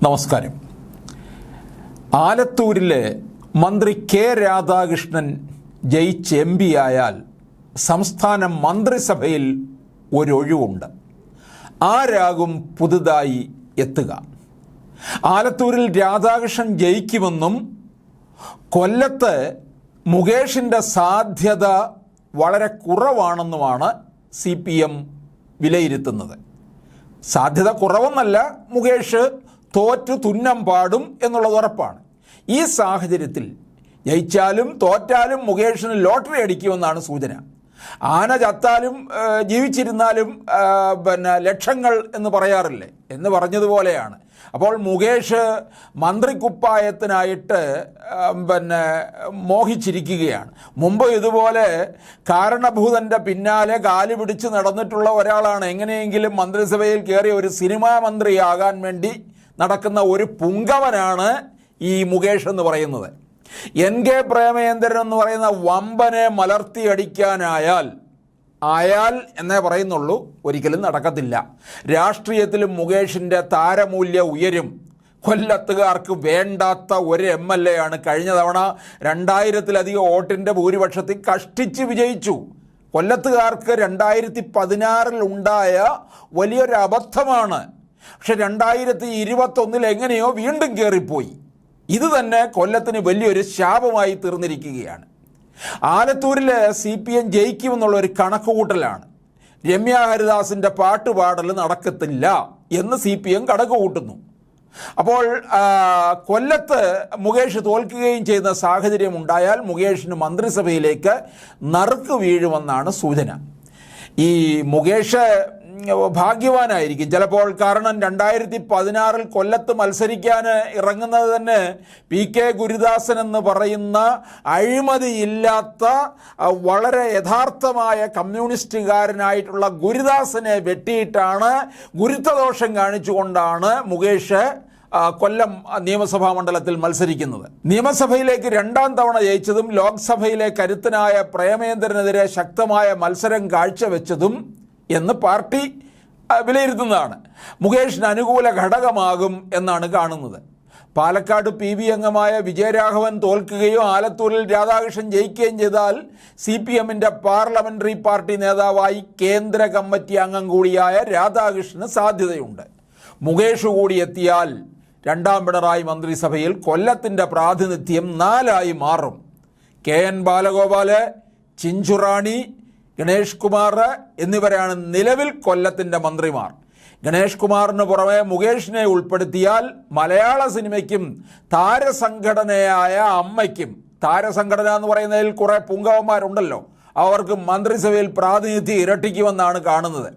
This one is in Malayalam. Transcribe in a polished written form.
നമസ്കാരം. ആലത്തൂരിലെ മന്ത്രി കെ രാധാകൃഷ്ണൻ ജയിച്ച് എം പി ആയാൽ സംസ്ഥാന മന്ത്രിസഭയിൽ ഒരൊഴിവുണ്ട്. ആരാകും പുതുതായി എത്തുക? ആലത്തൂരിൽ രാധാകൃഷ്ണൻ ജയിക്കുമെന്നും കൊല്ലത്ത് മുകേഷിൻ്റെ സാധ്യത വളരെ കുറവാണെന്നുമാണ് CPM വിലയിരുത്തുന്നത്. സാധ്യത കുറവെന്നല്ല, മുകേഷ് തോറ്റു തുന്നം പാടും എന്നുള്ളത് ഉറപ്പാണ്. ഈ സാഹചര്യത്തിൽ ജയിച്ചാലും തോറ്റാലും മുകേഷിന് ലോട്ടറി അടിക്കുമെന്നാണ് സൂചന. ആന ചത്താലും ജീവിച്ചിരുന്നാലും ലക്ഷങ്ങൾ എന്ന് പറയാറില്ലേ എന്ന് പറഞ്ഞതുപോലെയാണ്. അപ്പോൾ മുകേഷ് മന്ത്രിക്കുപ്പായത്തിനായിട്ട് മോഹിച്ചിരിക്കുകയാണ്. മുമ്പ് ഇതുപോലെ കാരണഭൂതൻ്റെ പിന്നാലെ കാല് പിടിച്ച് നടന്നിട്ടുള്ള ഒരാളാണ്. എങ്ങനെയെങ്കിലും മന്ത്രിസഭയിൽ കയറി ഒരു സിനിമാ മന്ത്രിയാകാൻ വേണ്ടി നടക്കുന്ന ഒരു പുങ്കവനാണ് ഈ മുകേഷ് എന്ന് പറയുന്നത്. NK പ്രേമചന്ദ്രൻ എന്ന് പറയുന്ന വമ്പനെ മലർത്തിയടിക്കാനായാൽ എന്നേ പറയുന്നുള്ളൂ, ഒരിക്കലും നടക്കത്തില്ല. രാഷ്ട്രീയത്തിലും മുകേഷിൻ്റെ താരമൂല്യം ഉയരും. കൊല്ലത്തുകാർക്ക് വേണ്ടാത്ത ഒരു MLA ആണ്. കഴിഞ്ഞ തവണ 2000-ലധികം വോട്ടിൻ്റെ ഭൂരിപക്ഷത്തിൽ കഷ്ടിച്ച് വിജയിച്ചു. കൊല്ലത്തുകാർക്ക് 2016 ഉണ്ടായ വലിയൊരു അബദ്ധമാണ്. പക്ഷെ 2021 എങ്ങനെയോ വീണ്ടും കയറിപ്പോയി. ഇത് തന്നെ കൊല്ലത്തിന് വലിയൊരു ശാപമായി തീർന്നിരിക്കുകയാണ്. ആലത്തൂരിൽ CPM ജയിക്കുമെന്നുള്ളൊരു കണക്കുകൂട്ടലാണ്. രമ്യ ഹരിദാസിൻ്റെ പാട്ടുപാടൽ നടക്കത്തില്ല എന്ന് CPM കണക്ക് കൂട്ടുന്നു. അപ്പോൾ കൊല്ലത്ത് മുകേഷ് തോൽക്കുകയും ചെയ്യുന്ന സാഹചര്യം ഉണ്ടായാൽ മുകേഷിന് മന്ത്രിസഭയിലേക്ക് നറുക്ക് വീഴുമെന്നാണ് സൂചന. ഈ മുകേഷ് ഭാഗ്യവാനായിരിക്കും ചിലപ്പോൾ. കാരണം 2016 കൊല്ലത്ത് മത്സരിക്കാൻ ഇറങ്ങുന്നത് തന്നെ PK ഗുരുദാസൻ എന്ന് പറയുന്ന അഴിമതിയില്ലാത്ത വളരെ യഥാർത്ഥമായ കമ്മ്യൂണിസ്റ്റുകാരനായിട്ടുള്ള ഗുരുദാസനെ വെട്ടിയിട്ടാണ്, ഗുരുത്വദോഷം കാണിച്ചുകൊണ്ടാണ് മുകേഷ് കൊല്ലം നിയമസഭാ മണ്ഡലത്തിൽ മത്സരിക്കുന്നത്. നിയമസഭയിലേക്ക് 2ാം തവണ ജയിച്ചതും ലോക്സഭയിലെ കരുത്തനായ പ്രേമചന്ദ്രനെതിരെ ശക്തമായ മത്സരം കാഴ്ചവെച്ചതും എന്ന് പാർട്ടി വിലയിരുത്തുന്നതാണ്. മുകേഷിന് അനുകൂല ഘടകമാകും എന്നാണ് കാണുന്നത്. പാലക്കാട് PV അംഗമായ വിജയരാഘവൻ തോൽക്കുകയോ ആലത്തൂരിൽ രാധാകൃഷ്ണൻ ജയിക്കുകയും ചെയ്താൽ CPMൻ്റെ പാർലമെൻ്ററി പാർട്ടി നേതാവായി കേന്ദ്ര കമ്മിറ്റി അംഗം കൂടിയായ രാധാകൃഷ്ണന് സാധ്യതയുണ്ട്. മുകേഷ് കൂടി എത്തിയാൽ 2ാം പിണറായി മന്ത്രിസഭയിൽ കൊല്ലത്തിൻ്റെ പ്രാതിനിധ്യം 4 മാറും. KN ബാലഗോപാല്, ചിഞ്ചുറാണി, ഗണേഷ് കുമാർ എന്നിവരാണ് നിലവിൽ കൊല്ലത്തിൻ്റെ മന്ത്രിമാർ. ഗണേഷ് കുമാറിന് പുറമെ മുകേഷിനെ ഉൾപ്പെടുത്തിയാൽ മലയാള സിനിമയ്ക്കും താരസംഘടനയായ അമ്മയ്ക്കും, താരസംഘടന എന്ന് പറയുന്നതിൽ കുറേ പുങ്കവന്മാരുണ്ടല്ലോ, അവർക്ക് മന്ത്രിസഭയിൽ പ്രാതിനിധ്യം ഇരട്ടിക്കുമെന്നാണ് കാണുന്നത്.